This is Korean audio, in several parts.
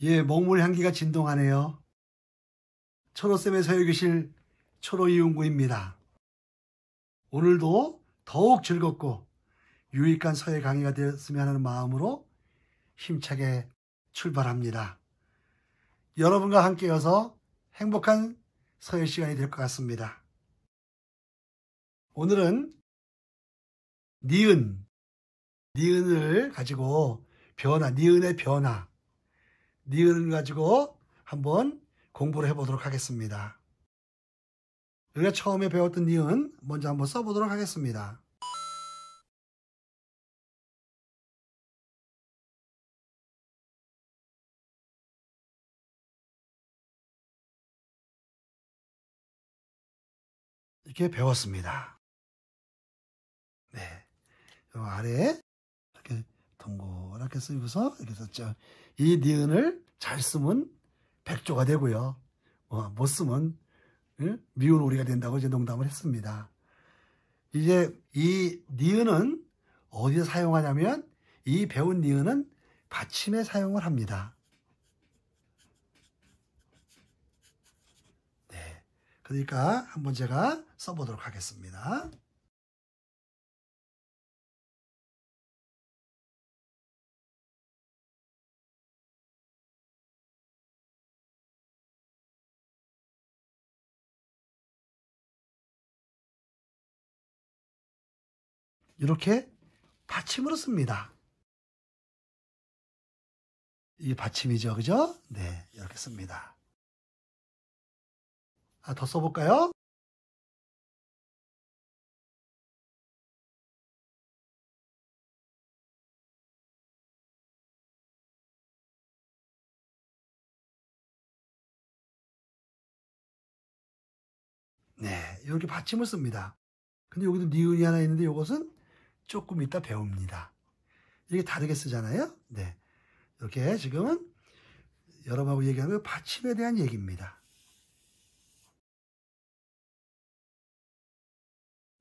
예, 먹물 향기가 진동하네요. 초로쌤의 서예교실 초로이용구입니다. 오늘도 더욱 즐겁고 유익한 서예 강의가 되었으면 하는 마음으로 힘차게 출발합니다. 여러분과 함께여서 행복한 서예 시간이 될 것 같습니다. 오늘은 니은을 가지고 니은의 변화, 니은을 가지고 한번 공부를 해보도록 하겠습니다. 우리가 처음에 배웠던 니은 먼저 한번 써보도록 하겠습니다. 이렇게 배웠습니다. 네, 이 아래에 이렇게 동그랗게 쓰고서 이렇게 썼죠. 이 니은을 잘 쓰면 백조가 되고요. 못 쓰면 미운 오리가 된다고 이제 농담을 했습니다. 이제 이 니은은 어디에 사용하냐면 이 배운 니은은 받침에 사용을 합니다. 네, 그러니까 한번 제가 써보도록 하겠습니다. 이렇게 받침으로 씁니다. 이게 받침이죠, 그죠? 네, 이렇게 씁니다. 더 써볼까요? 네, 이렇게 받침을 씁니다. 근데 여기도 니은이 하나 있는데 이것은 조금 이따 배웁니다. 이게 다르게 쓰잖아요. 네, 이렇게 지금은 여러분하고 얘기하는 받침에 대한 얘기입니다.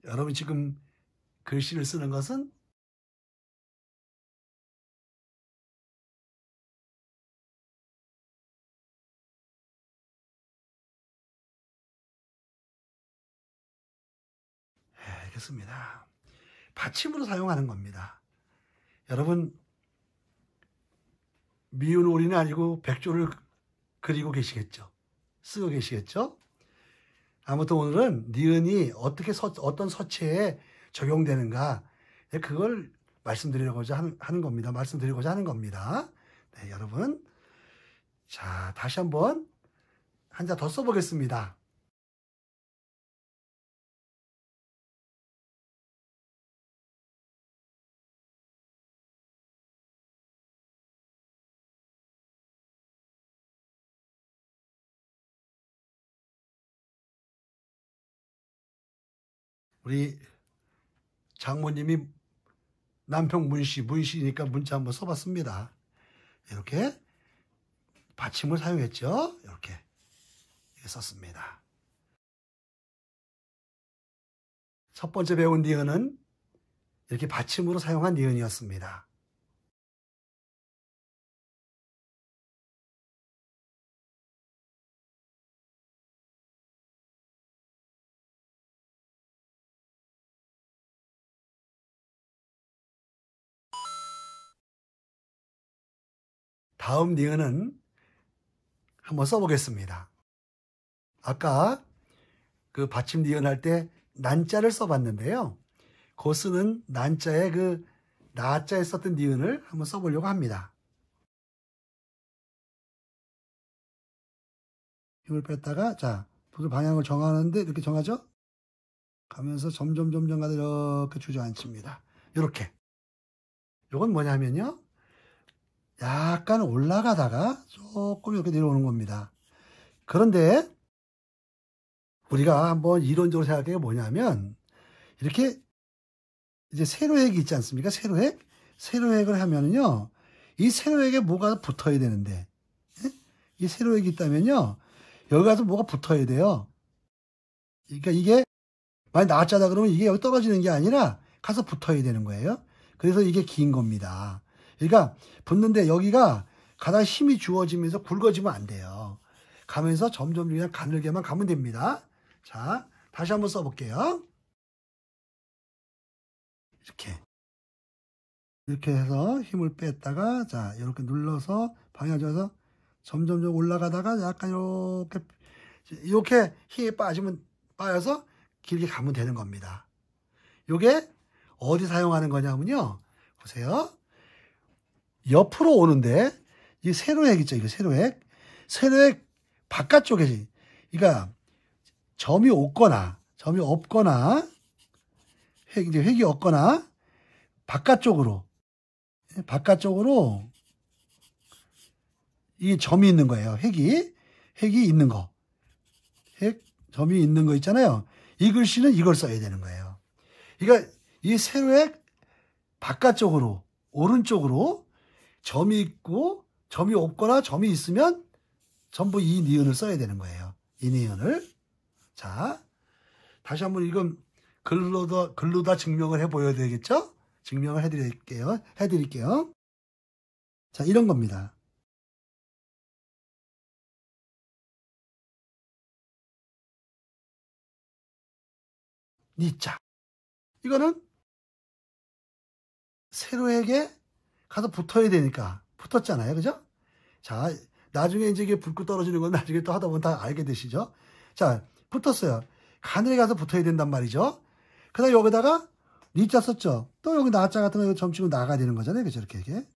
여러분 지금 글씨를 쓰는 것은 알겠습니다. 받침으로 사용하는 겁니다. 여러분 미운 오리는 아니고 백조를 그리고 계시겠죠. 쓰고 계시겠죠. 아무튼 오늘은 니은이 어떻게 어떤 서체에 적용되는가 그걸 말씀드리고자 하는 겁니다. 말씀드리고자 하는 겁니다. 네, 여러분. 자, 다시 한번 한 자 더 써보겠습니다. 우리 장모님이 남편 문씨니까 문자 한번 써봤습니다. 이렇게 받침을 사용했죠. 이렇게 썼습니다. 첫 번째 배운 니은은 이렇게 받침으로 사용한 니은이었습니다. 다음 니은은 한번 써보겠습니다. 아까 그 받침 니은 할 때 난자를 써봤는데요. 그 쓰는 난자에 그 나자에 썼던 니은을 한번 써보려고 합니다. 힘을 뺐다가 자, 붓을 방향을 정하는데 이렇게 정하죠? 가면서 점점 가다 이렇게 주저앉힙니다. 이렇게. 이건 뭐냐면요. 약간 올라가다가 조금 이렇게 내려오는 겁니다. 그런데 우리가 한번 이론적으로 생각해 뭐냐면 이렇게 이제 세로획이 있지 않습니까? 세로획을 하면은요. 이 세로획에 뭐가 붙어야 되는데 이 세로획이 있다면요. 여기 가서 뭐가 붙어야 돼요. 그러니까 이게 만약 나자다 그러면 이게 여기 떨어지는 게 아니라 가서 붙어야 되는 거예요. 그래서 이게 긴 겁니다. 그러니까 붙는데 여기가 가다가 힘이 주어지면서 굵어지면 안 돼요. 가면서 점점 그냥 가늘게만 가면 됩니다. 자, 다시 한번 써볼게요. 이렇게 해서 힘을 뺐다가, 자, 이렇게 눌러서 방향 정해서 점점 올라가다가 약간 이렇게 힘이 빠져서 길게 가면 되는 겁니다. 요게 어디 사용하는 거냐면요. 보세요. 옆으로 오는데, 이 세로획 있죠? 이거 세로획. 세로획 바깥쪽에, 그러니까 점이 없거나, 획이 없거나, 바깥쪽으로 이 점이 있는 거예요. 획이 있는 거. 점이 있는 거 있잖아요. 이 글씨는 이걸 써야 되는 거예요. 그러니까 이 세로획 바깥쪽으로, 오른쪽으로 점이 있고, 점이 없거나 점이 있으면 전부 이 니은을 써야 되는 거예요. 이 니은을. 자, 다시 한번 이건 글로다 증명을 해 보여야 되겠죠? 증명을 해드릴게요. 자, 이런 겁니다. 니자. 이거는 세로에게 가서 붙어야 되니까 붙었잖아요. 그죠? 자, 나중에 이제 이게 붉고 떨어지는 건 나중에 또 하다 보면 다 알게 되시죠? 자, 붙었어요. 가늘게 가서 붙어야 된단 말이죠. 그 다음에 여기다가 니자 썼죠. 또 여기 나자 같은 거 점 치고 나가야 되는 거잖아요. 그죠? 이렇게.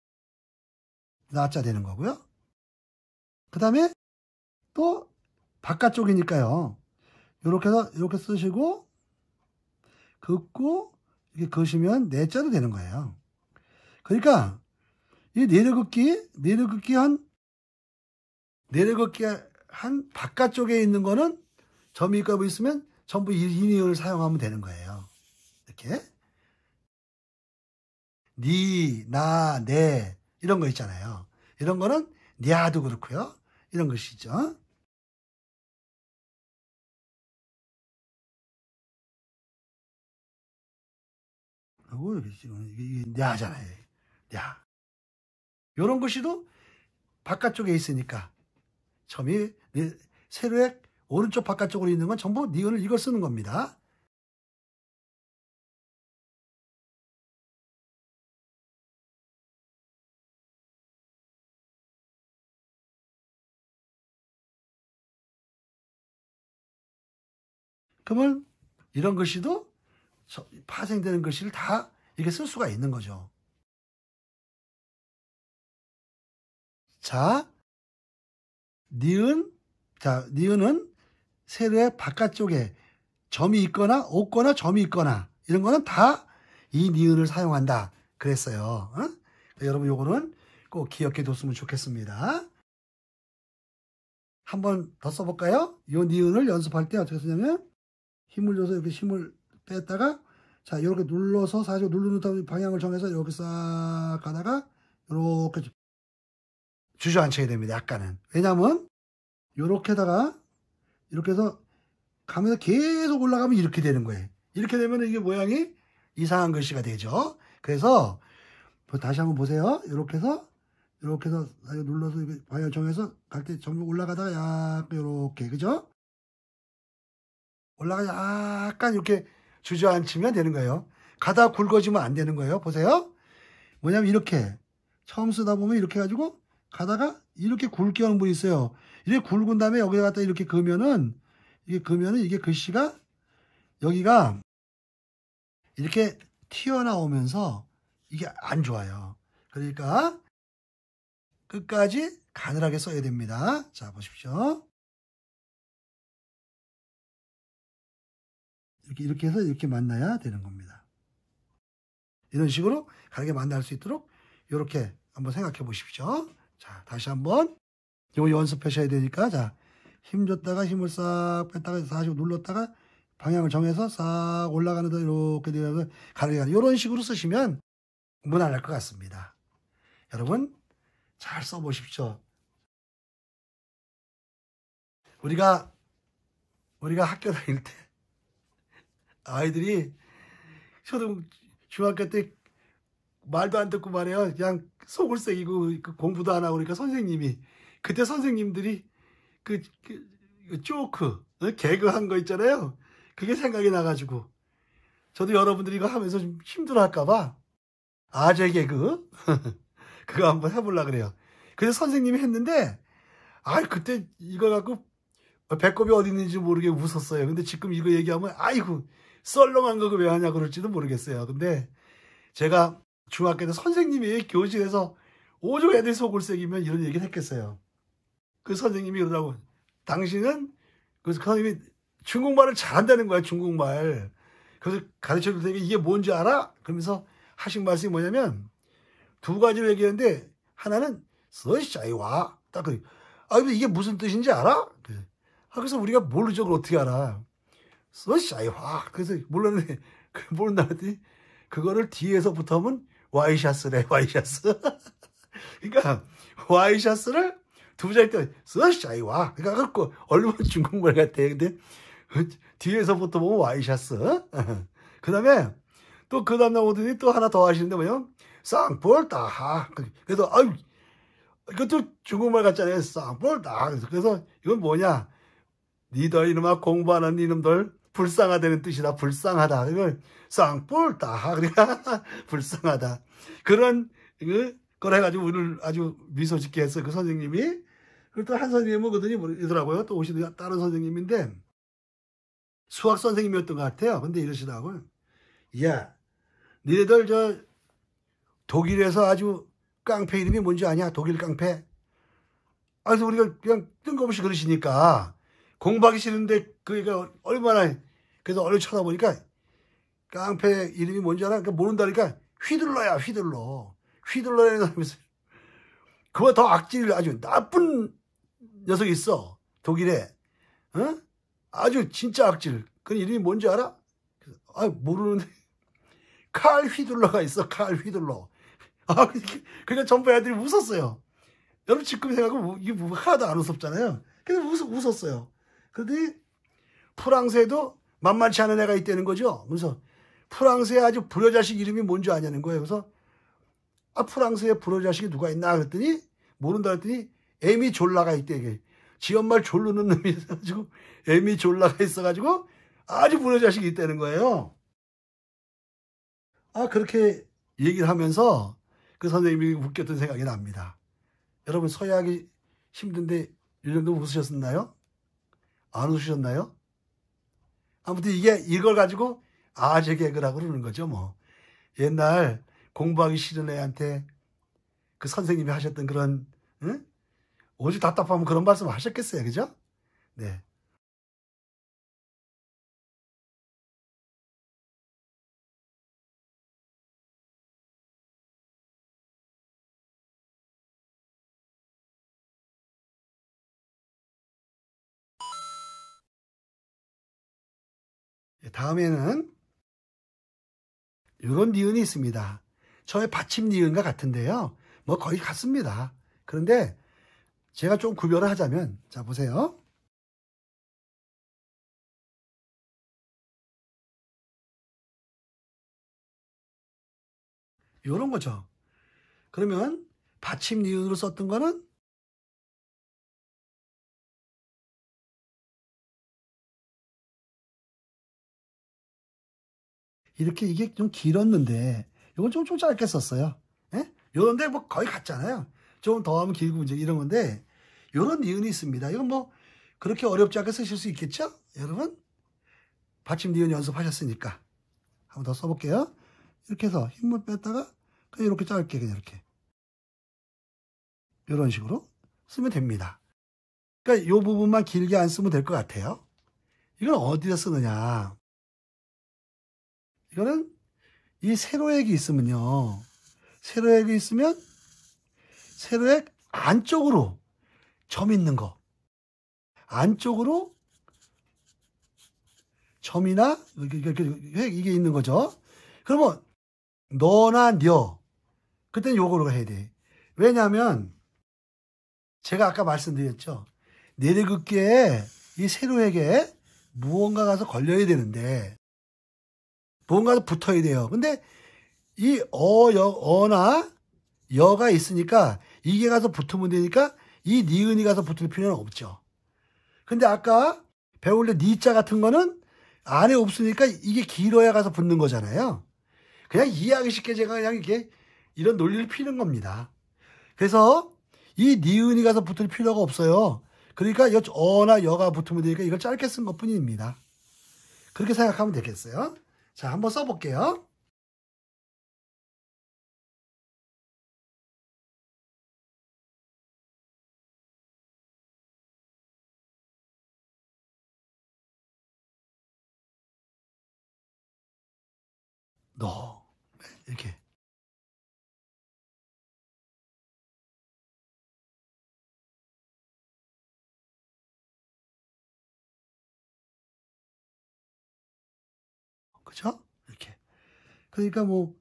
나자 되는 거고요. 그 다음에 또 바깥쪽이니까요. 이렇게 해서 이렇게 쓰시고 긋고 이렇게 그으시면 내자도 되는 거예요. 그러니까 이 내려긋기 한 바깥쪽에 있는 거는 점이 있고 있으면 전부 이 니은을 사용하면 되는 거예요. 이렇게 니, 나, 내 이런 거 있잖아요. 이런 거는 냐도 그렇고요. 이런 것이죠. 그리고 이게 냐잖아요. 냐. 이런 것이도 바깥쪽에 있으니까 점이 세로의 오른쪽 바깥쪽으로 있는 건 전부 니은을 이걸 쓰는 겁니다. 그러면 이런 글씨도 파생되는 글씨를 다 이렇게 쓸 수가 있는 거죠. 자, 니은은 세로의 바깥쪽에 점이 있거나 없거나 점이 있거나 이런 거는 다 이 니은을 사용한다 그랬어요. 어? 여러분 요거는 꼭 기억해 뒀으면 좋겠습니다. 한 번 더 써볼까요? 이 니은을 연습할 때 어떻게 쓰냐면 힘을 줘서 이렇게 힘을 뺐다가 자 이렇게 눌러서 사실 누르는 방향을 정해서 이렇게 싹 가다가 이렇게 주저앉혀야 됩니다. 약간은. 왜냐면 이렇게다가 이렇게 해서 가면서 계속 올라가면 이렇게 되는 거예요. 이렇게 되면 이게 모양이 이상한 글씨가 되죠. 그래서 다시 한번 보세요. 이렇게 해서 눌러서 방향 정해서 갈 때 전부 올라가다가 약간 이렇게 그죠? 올라가 약간 이렇게 주저앉히면 되는 거예요. 가다 굵어지면 안 되는 거예요. 보세요. 뭐냐면 이렇게 처음 쓰다 보면 이렇게 해가지고 가다가 이렇게 굵게 하는 분이 있어요. 이렇게 굵은 다음에 여기다 갖다 이렇게 그으면은 이게 글씨가 여기가 이렇게 튀어나오면서 이게 안 좋아요. 그러니까 끝까지 가늘하게 써야 됩니다. 자, 보십시오. 이렇게 해서 이렇게 만나야 되는 겁니다. 이런 식으로 가르게 만날 수 있도록 이렇게 한번 생각해 보십시오. 자, 다시 한번 이거 연습하셔야 되니까 자, 힘 줬다가 힘을 싹 뺐다가 다시 눌렀다가 방향을 정해서 싹 올라가는 데 이렇게 되면서 가르게 가는 이런 식으로 쓰시면 무난할 것 같습니다. 여러분 잘 써보십시오. 우리가 학교 다닐 때 아이들이 중학교 때 말도 안 듣고 말이에요. 그냥 속을 새기고 그 공부도 안 하고 그러니까 선생님이 그때 선생님들이 그 조크 개그한 거 있잖아요. 그게 생각이 나가지고 저도 여러분들이 이거 하면서 좀 힘들어할까 봐 아재 개그 그거 한번 해보려고 그래요. 그래서 선생님이 했는데 그때 이거 갖고 배꼽이 어디 있는지 모르게 웃었어요. 근데 지금 이거 얘기하면 아이고 썰렁한 거 왜 하냐고 그럴지도 모르겠어요. 근데 제가 중학교 때 선생님이 교실에서 오죽 애들 속을 새기면 이런 얘기를 했겠어요. 그 선생님이 그러더라고. 당신은 그 선생님이 중국말을 잘한다는 거야. 중국말. 그래서 가르쳐 줄 테니까 이게 뭔지 알아? 그러면서 하신 말씀이 뭐냐면 두 가지를 얘기했는데 하나는 서샤이와 딱 그래. 근데 이게 무슨 뜻인지 알아? 그래서 우리가 모르죠. 그걸 어떻게 알아? 서샤이와. 그래서 몰랐는데 모른다 했더니 그거를 뒤에서부터 하면 와이샤스래. 와이샤스. 그러니까 와이샤스를 두 부자일 때 서샤이와. 그러니까 그 얼마나 중국말 같아. 근데 뒤에서부터 보면 와이샤스. 그 다음에 또 그 다음 나오더니 또 하나 더 하시는데 뭐냐? 쌍볼다하. 그래서 이것도 중국말 같잖아요. 쌍볼다. 그래서 이건 뭐냐? 니들 이놈아 공부하는 이놈들 불쌍하다는 뜻이다. 불쌍하다. 이걸 쌍볼다. 그러니까 불쌍하다. 그런 걸 해가지고 오늘 아주 미소 짓게 했어요. 그 선생님이. 그리고 또 한 선생님은 그러더니 뭐더라고요. 또 오시는 다른 선생님인데 수학 선생님이었던 것 같아요. 근데 이러시더라고요. 야, 니네들 독일에서 아주 깡패 이름이 뭔지 아냐? 독일 깡패. 그래서 우리가 그냥 뜬금없이 그러시니까 공부하기 싫은데 그니까 얼마나 그래서 얼른 쳐다보니까 깡패 이름이 뭔지 알아? 그러니까 모른다니까 휘둘러야 휘둘러. 휘둘러야 하면서 그거 더 악질 아주 나쁜 녀석이 있어. 독일에. 아주 진짜 악질. 그 이름이 뭔지 알아? 모르는데 칼 휘둘러가 있어. 칼 휘둘러. 그러니까 전부 애들이 웃었어요. 여러분 지금 생각하면 이게 하나도 안 웃었잖아요. 근데 웃었어요. 그런데 프랑스에도 만만치 않은 애가 있다는 거죠. 그래서 프랑스에 아주 불효자식 이름이 뭔지 아냐는 거예요. 그래서 프랑스에 불효자식이 누가 있나 그랬더니 모른다 그랬더니 에미 졸라가 있대. 지엄말 졸르는 놈이 있어가지고 에미 졸라가 있어가지고 아주 불효자식이 있다는 거예요. 그렇게 얘기를 하면서 그 선생님이 웃겼던 생각이 납니다. 여러분 서예하기 힘든데 이 정도 웃으셨나요? 안 웃으셨나요? 아무튼 이걸 가지고 아재 개그라고 그러는 거죠. 뭐 옛날 공부하기 싫은 애한테 그 선생님이 하셨던 그런 오죽 답답하면 그런 말씀을 하셨겠어요. 그죠? 네. 다음에는 이런 니은이 있습니다. 처음에 받침 니은과 같은데요. 뭐 거의 같습니다. 그런데 제가 좀 구별을 하자면 자 보세요. 이런 거죠. 그러면 받침 니은으로 썼던 거는 이렇게 이게 좀 길었는데 이건 좀 짧게 썼어요. 예? 요런데 뭐 거의 같잖아요. 좀 더 하면 길고 이제 이런 건데 요런 니은이 있습니다. 이건 뭐 그렇게 어렵지 않게 쓰실 수 있겠죠? 여러분 받침 니은 연습하셨으니까 한번 더 써볼게요. 이렇게 해서 힘을 뺐다가 그냥 이렇게 짧게 그냥 이렇게 이런 식으로 쓰면 됩니다. 그러니까 이 부분만 길게 안 쓰면 될 것 같아요. 이건 어디다 쓰느냐? 이거는 이 세로액이 있으면요. 세로액이 있으면 세로액 안쪽으로 점 있는 거. 안쪽으로 점이나 이게 있는 거죠. 그러면 너나 녀. 그때는 요거로 해야 돼. 왜냐하면 제가 아까 말씀드렸죠. 내리긋기에 이 세로액에 무언가 가서 걸려야 되는데 무언가가 붙어야 돼요. 근데 이 어나 여가 있으니까 이게 가서 붙으면 되니까 이 니은이 가서 붙을 필요는 없죠. 근데 아까 배울 때 니자 같은 거는 안에 없으니까 이게 길어야 가서 붙는 거잖아요. 그냥 이해하기 쉽게 제가 그냥 이렇게 이런 논리를 피는 겁니다. 그래서 이 니은이 가서 붙을 필요가 없어요. 그러니까 어나 여가 붙으면 되니까 이걸 짧게 쓴 것 뿐입니다. 그렇게 생각하면 되겠어요. 자, 한번 써볼게요. 너 이렇게 그죠? 이렇게 그러니까 뭐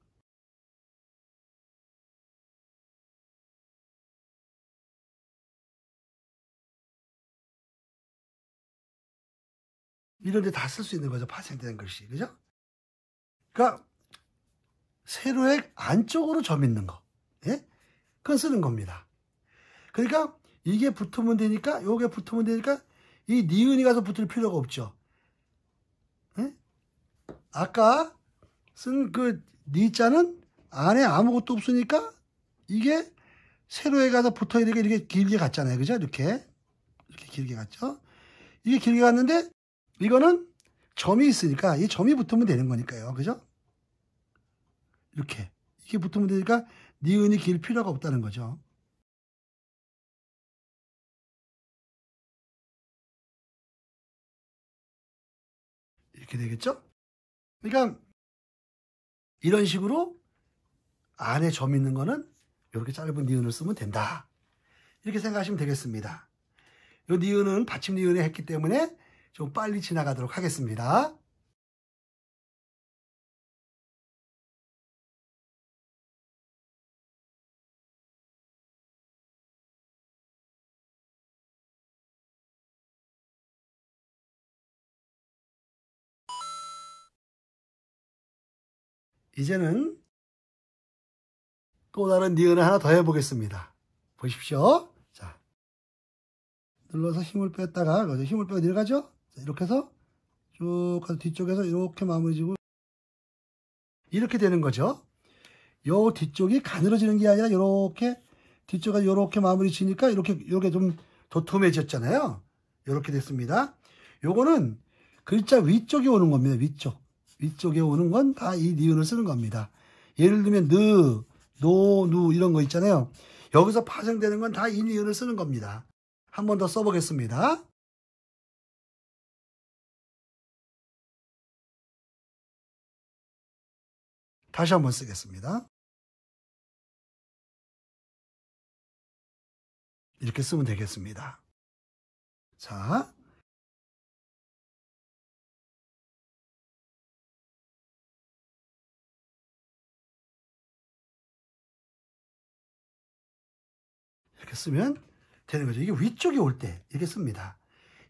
이런 데 다 쓸 수 있는 거죠. 파생된 글씨. 그죠? 그러니까 세로의 안쪽으로 점 있는 거. 예? 그건 쓰는 겁니다. 그러니까 이게 붙으면 되니까 요게 붙으면 되니까 이 니은이 가서 붙을 필요가 없죠. 예? 아까 쓴 그 니자는 안에 아무것도 없으니까 이게 세로에 가서 붙어야 되게 이렇게 길게 갔잖아요. 그죠? 이렇게 길게 갔죠. 이게 길게 갔는데 이거는 점이 있으니까 이 점이 붙으면 되는 거니까요. 그죠? 이렇게 이게 붙으면 되니까 니은이 길 필요가 없다는 거죠. 이렇게 되겠죠? 그러니까 이런 식으로 안에 점 있는 거는 이렇게 짧은 니은을 쓰면 된다. 이렇게 생각하시면 되겠습니다. 이 니은은 받침 니은에 했기 때문에 좀 빨리 지나가도록 하겠습니다. 이제는 또 다른 니은을 하나 더 해보겠습니다. 보십시오. 자, 눌러서 힘을 뺐다가 힘을 빼고 내려가죠. 자, 이렇게 해서 쭉 가서 뒤쪽에서 이렇게 마무리 지고 이렇게 되는 거죠. 요 뒤쪽이 가늘어지는 게 아니라 이렇게 뒤쪽에 이렇게 마무리 지니까 이렇게 좀 도톰해졌잖아요. 이렇게 됐습니다. 요거는 글자 위쪽에 오는 겁니다. 위쪽에 오는 건 다 이 니은을 쓰는 겁니다. 예를 들면 느, 노, 누 이런 거 있잖아요. 여기서 파생되는 건 다 이 니은을 쓰는 겁니다. 한 번 더 써보겠습니다. 다시 한번 쓰겠습니다. 이렇게 쓰면 되겠습니다. 자, 이렇게 쓰면 되는 거죠. 이게 위쪽에 올 때 이렇게 씁니다.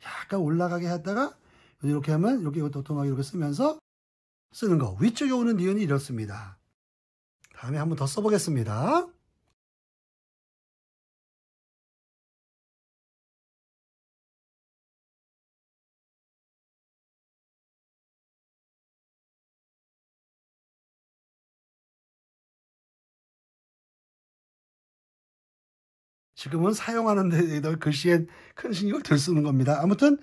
약간 올라가게 하다가 이렇게 하면 이렇게 도톰하게 이렇게 쓰면서 쓰는 거. 위쪽에 오는 니은이 이렇습니다. 다음에 한번 더 써보겠습니다. 지금은 사용하는 데 글씨에 큰 신경을 덜 쓰는 겁니다. 아무튼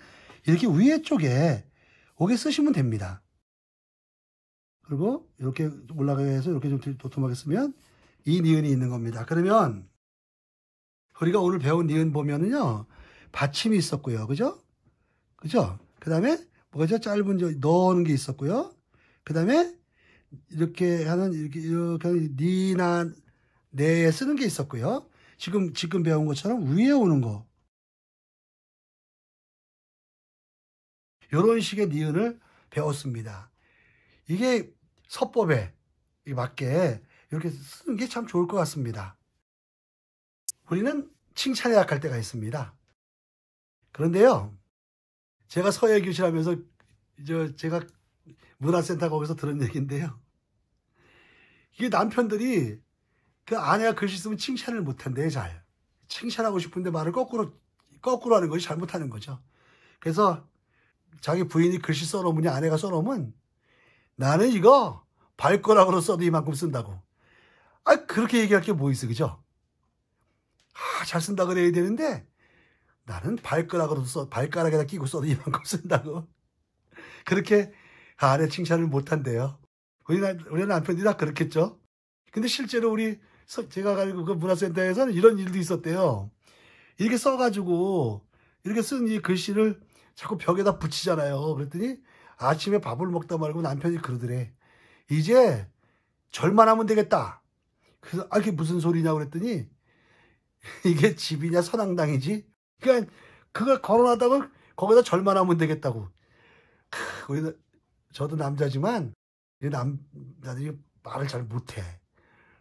이렇게 위에 쪽에 오게 쓰시면 됩니다. 그리고 이렇게 올라가게 해서 이렇게 좀 도톰하게 쓰면 이 니은이 있는 겁니다. 그러면 우리가 오늘 배운 니은 보면은요, 받침이 있었고요. 그죠? 그죠? 그 다음에 뭐죠? 짧은 넣는 게 있었고요. 그 다음에 이렇게 하는 니나 네에 쓰는 게 있었고요. 지금 배운 것처럼 위에 오는 거. 이런 식의 니은을 배웠습니다. 이게 서법에 맞게 이렇게 쓰는 게 참 좋을 것 같습니다. 우리는 칭찬에 약할 때가 있습니다. 그런데요, 제가 서예 교실하면서 제가 문화센터 거기서 들은 얘기인데요. 이게 남편들이 그 아내가 글씨 쓰면 칭찬을 못한대, 잘. 칭찬하고 싶은데 말을 거꾸로 하는 것이 잘못하는 거죠. 그래서 자기 부인이 글씨 써놓으면, 아내가 써놓으면 나는 이거 발가락으로 써도 이만큼 쓴다고. 그렇게 얘기할 게 뭐 있어, 그죠? 잘 쓴다 그래야 되는데 나는 발가락에다 끼고 써도 이만큼 쓴다고. 그렇게 아내 칭찬을 못한대요. 우리 남편들이 다 그렇겠죠? 근데 실제로 제가 가지고 그 문화센터에서는 이런 일도 있었대요. 이렇게 써가지고, 이렇게 쓴 이 글씨를 자꾸 벽에다 붙이잖아요. 그랬더니 아침에 밥을 먹다 말고 남편이 그러더래. 이제 절만 하면 되겠다. 그래서 이게 무슨 소리냐고 그랬더니 이게 집이냐 선앙당이지? 그러니까 그걸 걸어놨다고 거기다 절만 하면 되겠다고. 저도 남자지만 남자들이 말을 잘 못해.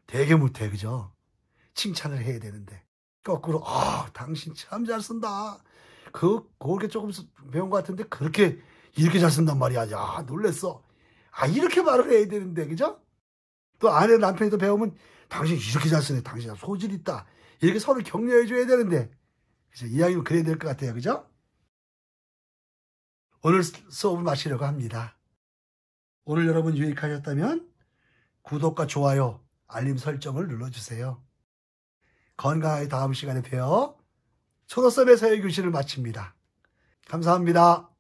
되게 못해, 그죠? 칭찬을 해야 되는데 거꾸로 당신 참 잘 쓴다. 그렇게 조금 배운 것 같은데 그렇게 이렇게 잘 쓴단 말이야. 야, 놀랬어. 이렇게 말을 해야 되는데, 그죠? 또 아내 남편이 또 배우면 당신 이렇게 잘 쓰네. 당신 소질 있다. 이렇게 서로 격려해 줘야 되는데, 그죠? 이야기는 그래야 될 것 같아요, 그죠? 오늘 수업을 마치려고 합니다. 오늘 여러분 유익하셨다면 구독과 좋아요, 알림 설정을 눌러주세요. 건강하게 다음 시간에 뵈어 초록섬의 사회교실을 마칩니다. 감사합니다.